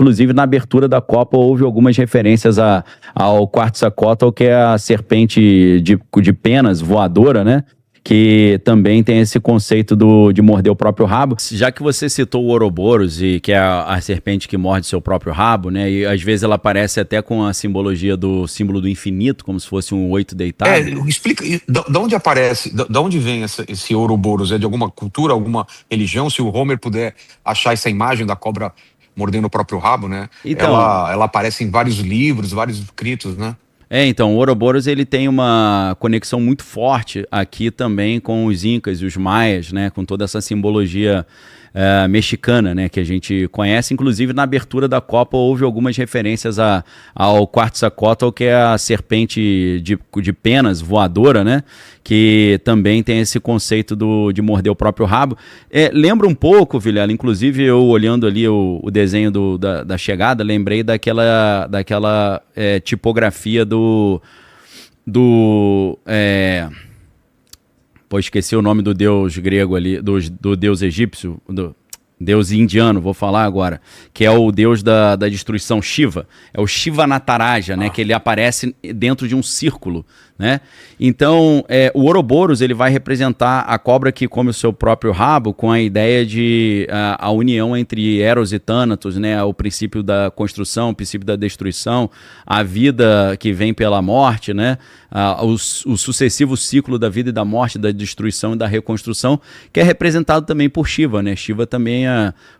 Inclusive, na abertura da Copa, houve algumas referências ao Quetzalcoatl, que é a serpente de penas voadora, né? Que também tem esse conceito de morder o próprio rabo. Já que você citou o Ouroboros, e que é a serpente que morde seu próprio rabo, né? E às vezes ela aparece até com a simbologia do símbolo do infinito, como se fosse um 8 deitado. Explica, de onde aparece, de onde vem esse Ouroboros? É de alguma cultura, alguma religião? Se o Homer puder achar essa imagem da cobra mordendo o próprio rabo, né? Então, ela aparece em vários livros, vários escritos, né? Então, o Ouroboros ele tem uma conexão muito forte aqui também com os Incas e os Maias, né? Com toda essa simbologia mexicana, né? Que a gente conhece. Inclusive, na abertura da Copa, houve algumas referências ao Quetzalcoatl, que é a serpente de penas voadora, né? Que também tem esse conceito de morder o próprio rabo. Lembra um pouco, Vilela, inclusive eu olhando ali o desenho da chegada, lembrei daquela tipografia esqueci o nome do deus grego ali, do deus egípcio, do deus indiano, vou falar agora, que é o deus da destruição, Shiva. É o Shiva Nataraja, né? Que ele aparece dentro de um círculo, né? Então, o Ouroboros, ele vai representar a cobra que come o seu próprio rabo, com a ideia de a união entre Eros e Thanatos, né? O princípio da construção, o princípio da destruição, a vida que vem pela morte, né? O sucessivo ciclo da vida e da morte, da destruição e da reconstrução, que é representado também por Shiva, né? Shiva também,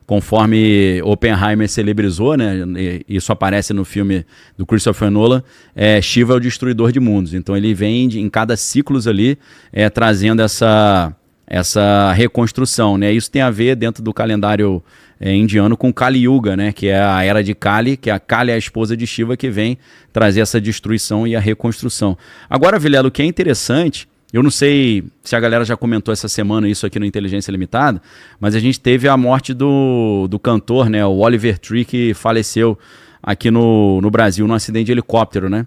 conforme Oppenheimer celebrizou, né? Isso aparece no filme do Christopher Nolan, Shiva é o destruidor de mundos. Então ele vem em cada ciclo ali trazendo essa reconstrução, né? Isso tem a ver dentro do calendário indiano com Kali Yuga, né? Que é a era de Kali, que a Kali é a esposa de Shiva, que vem trazer essa destruição e a reconstrução. Agora, Vilela, o que é interessante, eu não sei se a galera já comentou essa semana isso aqui no Inteligência Limitada, mas a gente teve a morte do cantor, né? O Oliver Tree, que faleceu aqui no Brasil num acidente de helicóptero, né?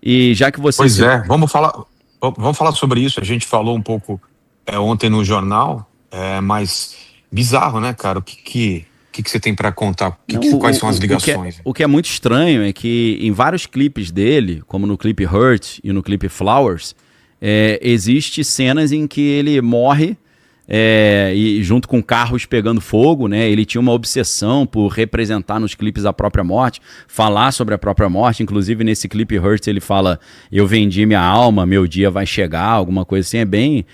E já que você... Vamos falar sobre isso. A gente falou um pouco ontem no jornal, mas bizarro, né, cara? O que você tem para contar? Quais são as ligações? O que é muito estranho é que em vários clipes dele, como no clipe Hurt e no clipe Flowers, existe cenas em que ele morre e junto com carros pegando fogo, né? Ele tinha uma obsessão por representar nos clipes a própria morte, falar sobre a própria morte. Inclusive nesse clipe Hurt ele fala: eu vendi minha alma, meu dia vai chegar, alguma coisa assim. É bem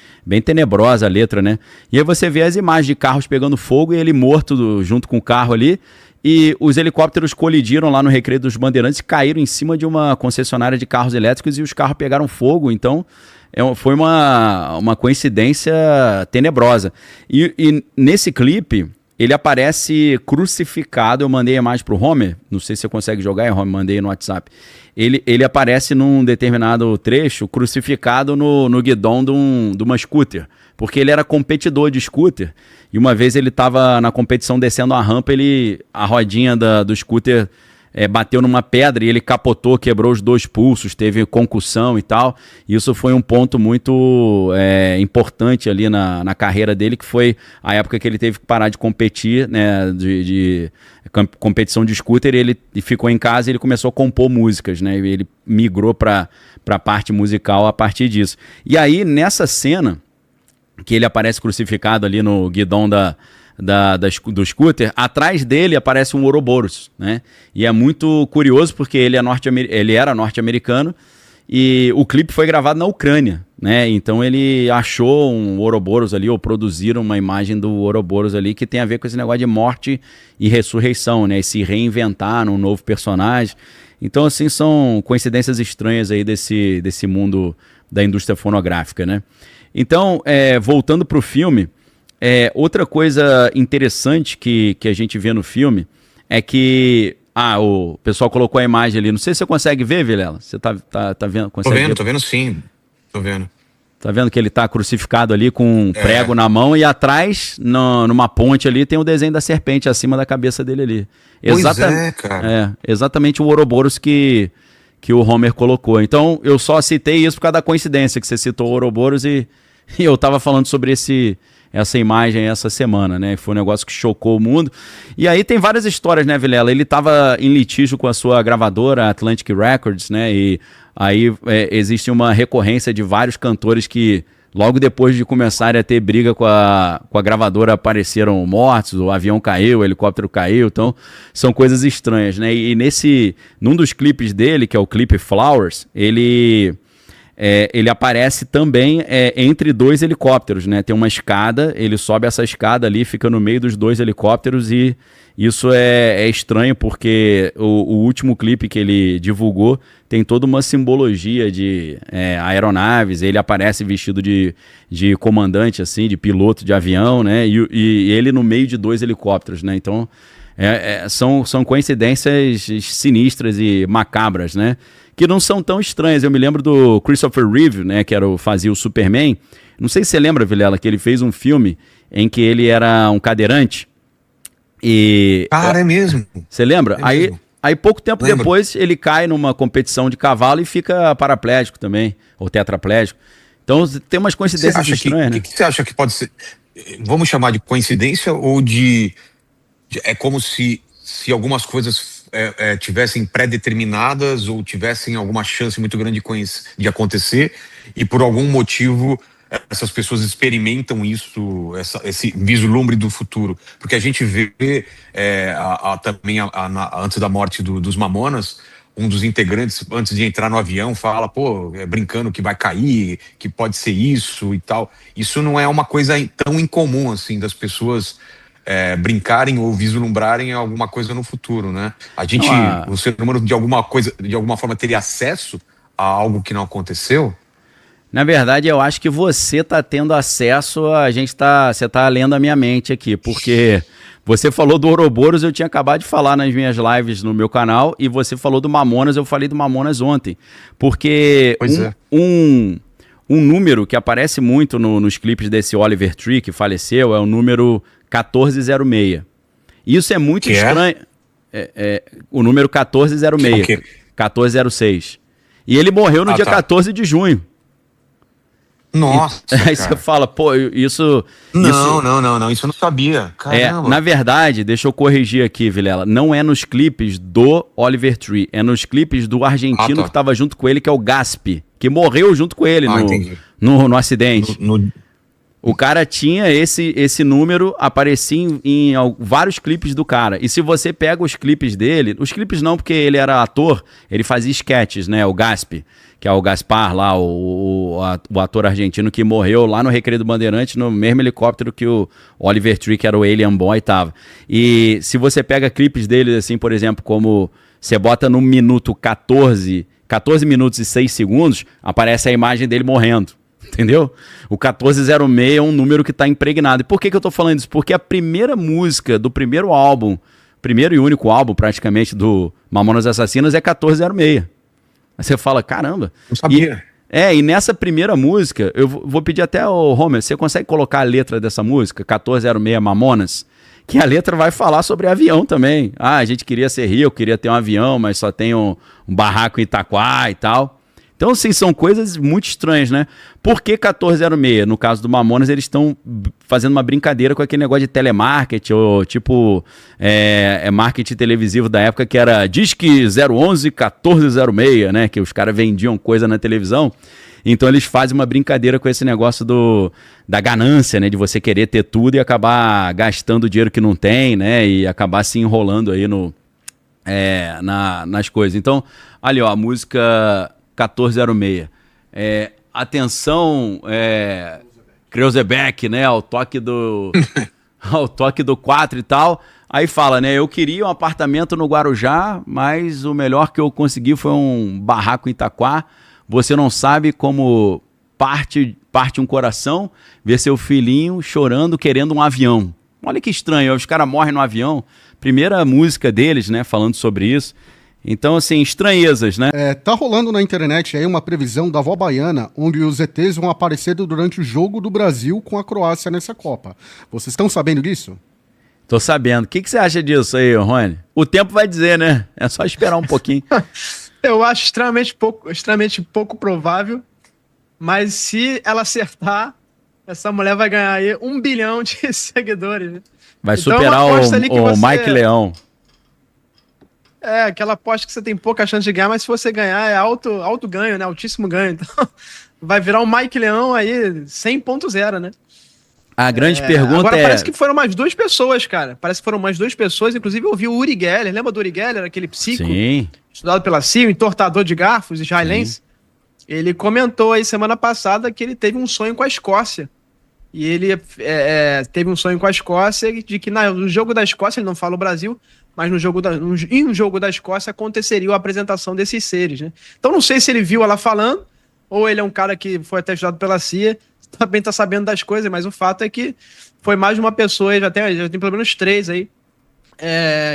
tenebrosa a letra, né? E aí você vê as imagens de carros pegando fogo e ele morto junto com o carro ali. E os helicópteros colidiram lá no Recreio dos Bandeirantes e caíram em cima de uma concessionária de carros elétricos e os carros pegaram fogo. Então foi uma coincidência tenebrosa. E nesse clipe ele aparece crucificado. Eu mandei a imagem pro Homer, não sei se você consegue jogar, Homer, mandei no WhatsApp. Ele aparece num determinado trecho crucificado no guidão de uma scooter, porque ele era competidor de scooter, e uma vez ele estava na competição descendo a rampa, a rodinha do scooter bateu numa pedra e ele capotou, quebrou os 2 pulsos, teve concussão e tal. Isso foi um ponto muito importante ali na carreira dele, que foi a época que ele teve que parar de competir, né, de competição de scooter. Ele ficou em casa e ele começou a compor músicas, né, e ele migrou para a parte musical a partir disso. E aí, nessa cena que ele aparece crucificado ali no guidão do scooter, atrás dele aparece um Ouroboros, né? E é muito curioso porque ele era norte-americano e o clipe foi gravado na Ucrânia, né? Então ele achou um Ouroboros ali, ou produziram uma imagem do Ouroboros ali, que tem a ver com esse negócio de morte e ressurreição, né? E se reinventar num novo personagem. Então, assim, são coincidências estranhas aí desse mundo da indústria fonográfica, né? Então, voltando para o filme, outra coisa interessante que a gente vê no filme é que... o pessoal colocou a imagem ali. Não sei se você consegue ver, Vilela. Você tá vendo? Tô vendo sim. Tô vendo. Tá vendo que ele tá crucificado ali com um prego na mão e atrás, numa ponte ali, tem o desenho da serpente acima da cabeça dele ali. Cara. Exatamente o Ouroboros que o Homer colocou. Então, eu só citei isso por causa da coincidência, que você citou o Ouroboros e E eu tava falando sobre essa imagem essa semana, né? Foi um negócio que chocou o mundo. E aí tem várias histórias, né, Vilela? Ele tava em litígio com a sua gravadora, Atlantic Records, né? E aí existe uma recorrência de vários cantores que, logo depois de começarem a ter briga com a gravadora, apareceram mortos, o avião caiu, o helicóptero caiu. Então, são coisas estranhas, né? E num dos clipes dele, que é o clipe Flowers, ele aparece também entre dois helicópteros, né? Tem uma escada, ele sobe essa escada ali, fica no meio dos dois helicópteros, e isso é estranho porque o último clipe que ele divulgou tem toda uma simbologia de aeronaves. Ele aparece vestido de comandante, assim, de piloto de avião, né? E ele no meio de dois helicópteros, né? Então são coincidências sinistras e macabras, né? Que não são tão estranhas. Eu me lembro do Christopher Reeve, né, que fazia o Superman. Não sei se você lembra, Vilela, que ele fez um filme em que ele era um cadeirante. Cara, é mesmo. Você lembra? Aí pouco tempo Lembro. depois ele cai numa competição de cavalo e fica paraplégico também, ou tetraplégico. Então tem umas coincidências estranhas, né? O que você acha que pode ser? Vamos chamar de coincidência ou é como se algumas coisas tivessem pré-determinadas ou tivessem alguma chance muito grande de acontecer, e por algum motivo essas pessoas experimentam isso, esse vislumbre do futuro. Porque a gente vê também antes da morte dos Mamonas, um dos integrantes, antes de entrar no avião, fala, brincando que vai cair, que pode ser isso e tal. Isso não é uma coisa tão incomum assim das pessoas brincarem ou vislumbrarem alguma coisa no futuro, né? O ser humano de alguma forma teria acesso a algo que não aconteceu. Na verdade, eu acho que você tá tendo acesso você tá lendo a minha mente aqui, porque você falou do Ouroboros, eu tinha acabado de falar nas minhas lives no meu canal, e você falou do Mamonas, eu falei do Mamonas ontem, porque um número que aparece muito nos clipes desse Oliver Tree, que faleceu, é o número 1406. Isso é muito estranho. O número 1406. 1406. E ele morreu no dia 14 de junho. Nossa. Aí você fala, isso. Não, isso eu não sabia. Caramba. Na verdade, deixa eu corrigir aqui, Vilela. Não é nos clipes do Oliver Tree, é nos clipes do argentino que estava junto com ele, que é o Gaspi, que morreu junto com ele no acidente. O cara tinha esse número, aparecia em vários clipes do cara. E se você pega os clipes dele, os clipes não, porque ele era ator, ele fazia sketches, né? O Gaspi, que é o Gaspar lá, o ator argentino que morreu lá no Recreio do Bandeirante, no mesmo helicóptero que o Oliver Tree, que era o Alien Boy, tava. E se você pega clipes dele, assim, por exemplo, como você bota no minuto 14 minutos e 6 segundos, aparece a imagem dele morrendo. Entendeu? O 1406 é um número que está impregnado. E por que eu estou falando isso? Porque a primeira música do primeiro álbum, primeiro e único álbum praticamente do Mamonas Assassinas, é 1406. Aí você fala, caramba. Não sabia. E nessa primeira música, eu vou pedir até ao Homer, você consegue colocar a letra dessa música, 1406 Mamonas? Que a letra vai falar sobre avião também. A gente queria ser rico, queria ter um avião, mas só tem um barraco em Itaquá e tal. Então, assim, são coisas muito estranhas, né? Por que 1406? No caso do Mamonas, eles estão fazendo uma brincadeira com aquele negócio de telemarketing, ou tipo, marketing televisivo da época, que era Disque 011 1406, né? Que os caras vendiam coisa na televisão. Então, eles fazem uma brincadeira com esse negócio da ganância, né? De você querer ter tudo e acabar gastando dinheiro que não tem, né? E acabar se enrolando aí nas coisas. Então, ali, ó, a música 1406. Atenção, Kreuzebeck, né? Ao toque do 4 e tal. Aí fala, né? Eu queria um apartamento no Guarujá, mas o melhor que eu consegui foi um barraco em Itaquá. Você não sabe como parte um coração ver seu filhinho chorando, querendo um avião. Olha que estranho, os caras morrem no avião. Primeira música deles, né? Falando sobre isso. Então, assim, estranhezas, né? Tá rolando na internet aí uma previsão da Vó Baiana, onde os ETs vão aparecer durante o jogo do Brasil com a Croácia nessa Copa. Vocês estão sabendo disso? Tô sabendo. O que você acha disso aí, Rony? O tempo vai dizer, né? É só esperar um pouquinho. Eu acho extremamente pouco provável, mas se ela acertar, Essa mulher vai ganhar aí 1 bilhão de seguidores, né? Vai Então, superar uma aposta ali que o você- Mike Leão. É, aquela aposta que você tem pouca chance de ganhar, mas se você ganhar é alto ganho, né? Altíssimo ganho. Então, vai virar um Mike Leão aí 100.0, né? A grande pergunta Agora é... parece que foram mais 2 pessoas, cara. Parece que foram mais 2 pessoas. Inclusive eu vi o Uri Geller. Lembra do Uri Geller? Aquele psico Sim, estudado pela CIA, entortador de garfos, israelense. Ele comentou aí semana passada que ele teve um sonho com a Escócia. E ele teve um sonho com a Escócia de que no jogo da Escócia, ele não fala o Brasil, mas em um jogo da Escócia aconteceria a apresentação desses seres, né? Então não sei se ele viu ela falando, ou ele é um cara que foi até estudado pela CIA, também tá sabendo das coisas, mas o fato é que foi mais de uma pessoa, já tem pelo menos 3 aí,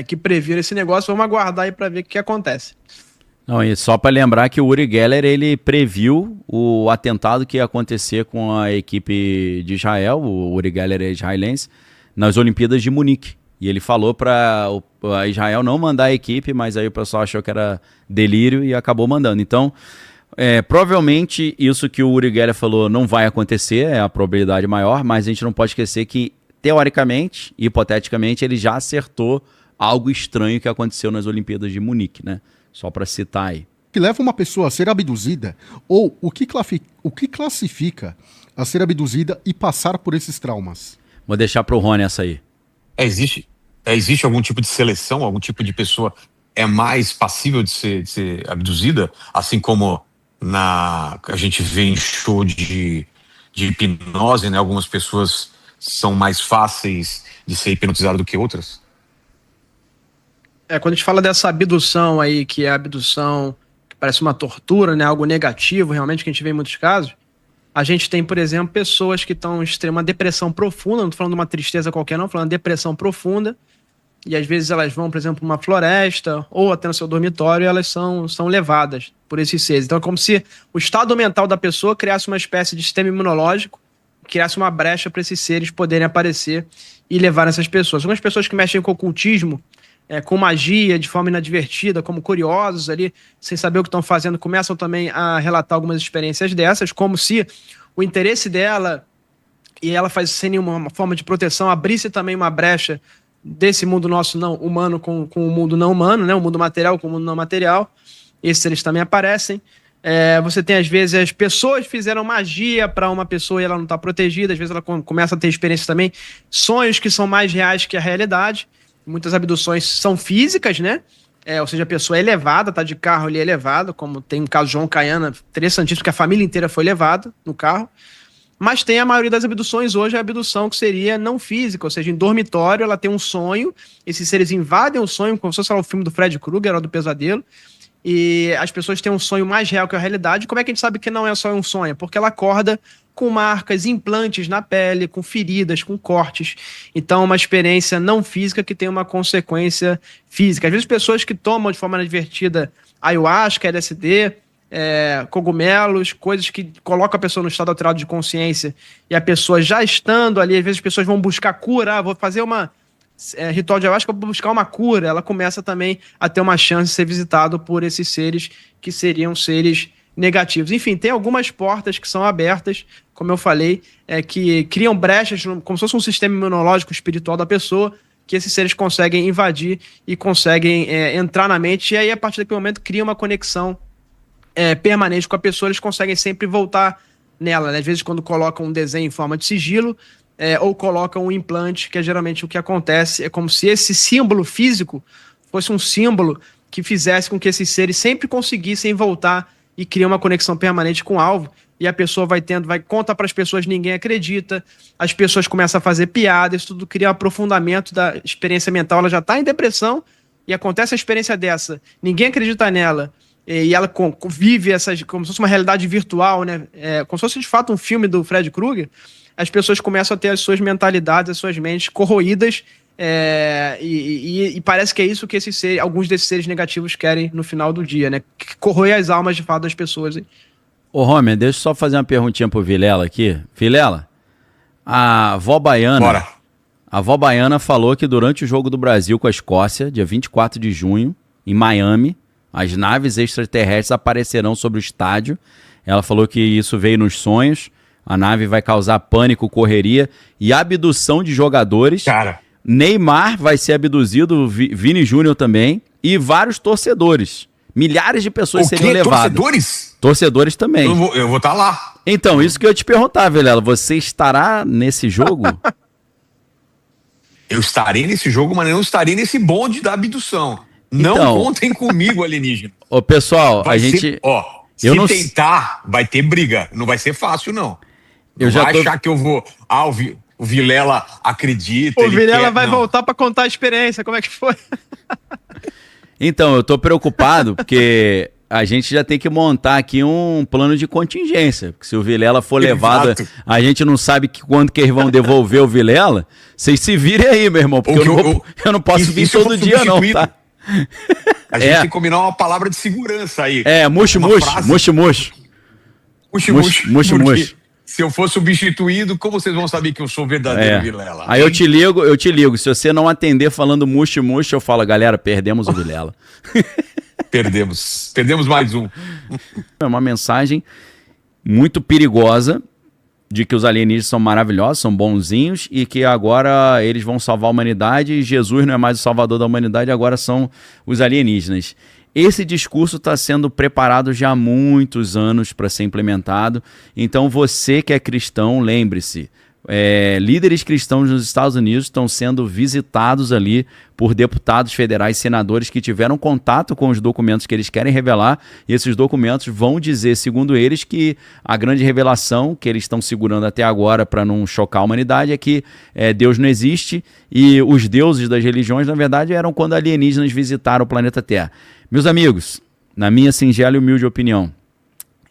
que previram esse negócio. Vamos aguardar aí para ver o que acontece. não, e só para lembrar que o Uri Geller, ele previu o atentado que ia acontecer com a equipe de Israel, o Uri Geller é israelense, nas Olimpíadas de Munique. E ele falou para Israel não mandar a equipe, mas aí o pessoal achou que era delírio e acabou mandando. Então, provavelmente isso que o Uri Geller falou não vai acontecer, é a probabilidade maior, mas a gente não pode esquecer que, teoricamente, hipoteticamente, ele já acertou algo estranho que aconteceu nas Olimpíadas de Munique, né? Só para citar aí. Que leva uma pessoa a ser abduzida, ou o que classifica a ser abduzida e passar por esses traumas? Vou deixar pro Rony essa aí. Existe algum tipo de seleção, algum tipo de pessoa é mais passível de ser abduzida, assim como a gente vê em show de hipnose, né? Algumas pessoas são mais fáceis de ser hipnotizadas do que outras? Quando a gente fala dessa abdução aí, que é a abdução que parece uma tortura, né? Algo negativo, realmente, que a gente vê em muitos casos. A gente tem, por exemplo, pessoas que estão em extrema depressão profunda, não estou falando de uma tristeza qualquer, não, estou falando de depressão profunda, e às vezes elas vão, por exemplo, para uma floresta, ou até no seu dormitório, e elas são levadas por esses seres. Então é como se o estado mental da pessoa criasse uma espécie de sistema imunológico, criasse uma brecha para esses seres poderem aparecer e levar essas pessoas. Algumas pessoas que mexem com ocultismo, com magia, de forma inadvertida, como curiosos ali, sem saber o que estão fazendo, começam também a relatar algumas experiências dessas, como se o interesse dela, e ela faz sem nenhuma forma de proteção, abrisse também uma brecha desse mundo nosso não humano com o mundo não humano, né? O mundo material com o mundo não material. Esses eles também aparecem. Você tem, às vezes, as pessoas fizeram magia para uma pessoa e ela não está protegida, às vezes ela começa a ter experiências também, sonhos que são mais reais que a realidade. Muitas abduções são físicas, né? Ou seja, a pessoa é levada, tá de carro ali, é levada, como tem o caso de João Caiana, interessantíssimo, que a família inteira foi levada no carro. Mas tem a maioria das abduções hoje, a abdução que seria não física, ou seja, em dormitório, ela tem um sonho, esses seres invadem o sonho, como se fosse o filme do Fred Krueger, ou do Pesadelo, e as pessoas têm um sonho mais real que a realidade. Como é que a gente sabe que não é só um sonho? Porque ela acorda com marcas, implantes na pele, com feridas, com cortes. Então, uma experiência não física que tem uma consequência física. Às vezes, pessoas que tomam de forma inadvertida ayahuasca, LSD, cogumelos, coisas que colocam a pessoa no estado alterado de consciência, e a pessoa já estando ali, às vezes as pessoas vão buscar cura, vou fazer uma ritual de ayahuasca para buscar uma cura, ela começa também a ter uma chance de ser visitado por esses seres que seriam seres negativos. Enfim, tem algumas portas que são abertas, como eu falei, que criam brechas, como se fosse um sistema imunológico espiritual da pessoa, que esses seres conseguem invadir e conseguem entrar na mente, e aí a partir daquele momento cria uma conexão permanente com a pessoa, eles conseguem sempre voltar nela, né? Às vezes quando colocam um desenho em forma de sigilo, ou colocam um implante, que é geralmente o que acontece, é como se esse símbolo físico fosse um símbolo que fizesse com que esses seres sempre conseguissem voltar e criar uma conexão permanente com o alvo, e a pessoa vai conta para as pessoas, ninguém acredita, as pessoas começam a fazer piadas, isso tudo cria um aprofundamento da experiência mental, ela já está em depressão, e acontece a experiência dessa, ninguém acredita nela, e ela vive como se fosse uma realidade virtual, né? Como se fosse de fato um filme do Fred Krueger, as pessoas começam a ter as suas mentalidades, as suas mentes corroídas, e parece que é isso que alguns desses seres negativos querem no final do dia, né? Que corroe as almas de fato das pessoas. Ô, Homer, deixa eu só fazer uma perguntinha pro Vilela aqui. Vilela, a avó baiana... Bora. A avó baiana falou que durante o jogo do Brasil com a Escócia, dia 24 de junho, em Miami, as naves extraterrestres aparecerão sobre o estádio. Ela falou que isso veio nos sonhos. A nave vai causar pânico, correria e abdução de jogadores. Cara, Neymar vai ser abduzido, Vini Júnior também, e vários torcedores. Milhares de pessoas o seriam quê? levadas. Torcedores? Torcedores também. Eu vou estar lá. Então, isso que eu ia te perguntar, Vilela. Você estará nesse jogo? Eu estarei nesse jogo, mas não estarei nesse bonde da abdução. Então, não contem comigo, alienígena. Ô, pessoal, Vai a ser, gente... ó, eu se não tentar, vai ter briga. Não vai ser fácil, não. Eu Não já vai tô... achar que eu vou... o Vilela acredita. O Vilela quer... vai não. voltar pra contar a experiência, como é que foi? Então, eu tô preocupado porque a gente já tem que montar aqui um plano de contingência. Porque se o Vilela for levado, Exato. a gente não sabe quando que eles vão devolver o Vilela. Vocês se virem aí, meu irmão, porque eu não posso vir se eu todo for dia não, substituído? tá? A gente tem que combinar uma palavra de segurança aí. Muxo. Muxi. Muxi. Se eu for substituído, como vocês vão saber que eu sou o verdadeiro Vilela? Aí eu te ligo. Se você não atender falando muxi, eu falo, galera, perdemos o Vilela. Perdemos mais um. É uma mensagem muito perigosa de que os alienígenas são maravilhosos, são bonzinhos e que agora eles vão salvar a humanidade e Jesus não é mais o salvador da humanidade, agora são os alienígenas. Esse discurso está sendo preparado já há muitos anos para ser implementado. Então você que é cristão, lembre-se, líderes cristãos nos Estados Unidos estão sendo visitados ali por deputados federais, senadores que tiveram contato com os documentos que eles querem revelar, e esses documentos vão dizer, segundo eles, que a grande revelação que eles estão segurando até agora para não chocar a humanidade é que Deus não existe e os deuses das religiões, na verdade, eram quando alienígenas visitaram o planeta Terra. Meus amigos, na minha singela e humilde opinião,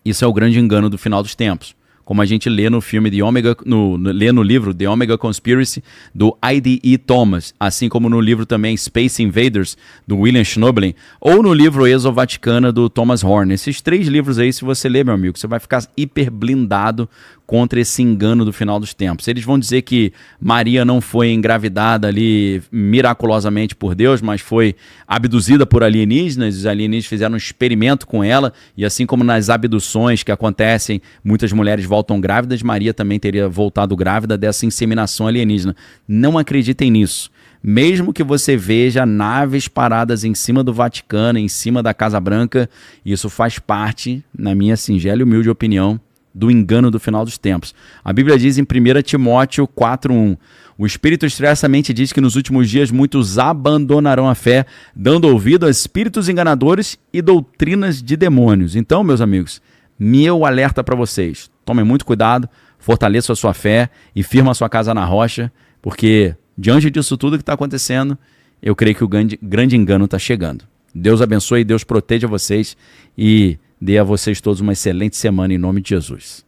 isso é o grande engano do final dos tempos. Como a gente lê no filme lê no livro The Omega Conspiracy, do I.D.E. Thomas, assim como no livro também Space Invaders, do William Schnoebelen, ou no livro Exovaticana, do Thomas Horn. Esses 3 livros aí, se você ler, meu amigo, você vai ficar hiper blindado contra esse engano do final dos tempos. Eles vão dizer que Maria não foi engravidada ali miraculosamente por Deus, mas foi abduzida por alienígenas, os alienígenas fizeram um experimento com ela, e assim como nas abduções que acontecem, muitas mulheres voltam grávidas, Maria também teria voltado grávida dessa inseminação alienígena. Não acreditem nisso. Mesmo que você veja naves paradas em cima do Vaticano, em cima da Casa Branca, isso faz parte, na minha singela e humilde opinião, do engano do final dos tempos. A Bíblia diz em 1 Timóteo 4:1, o Espírito expressamente diz que nos últimos dias muitos abandonarão a fé, dando ouvido a espíritos enganadores e doutrinas de demônios. Então, meus amigos, meu alerta para vocês, tomem muito cuidado, fortaleçam a sua fé e firmem a sua casa na rocha, porque diante disso tudo que está acontecendo, eu creio que o grande engano está chegando. Deus abençoe e Deus proteja vocês e dê a vocês todos uma excelente semana em nome de Jesus.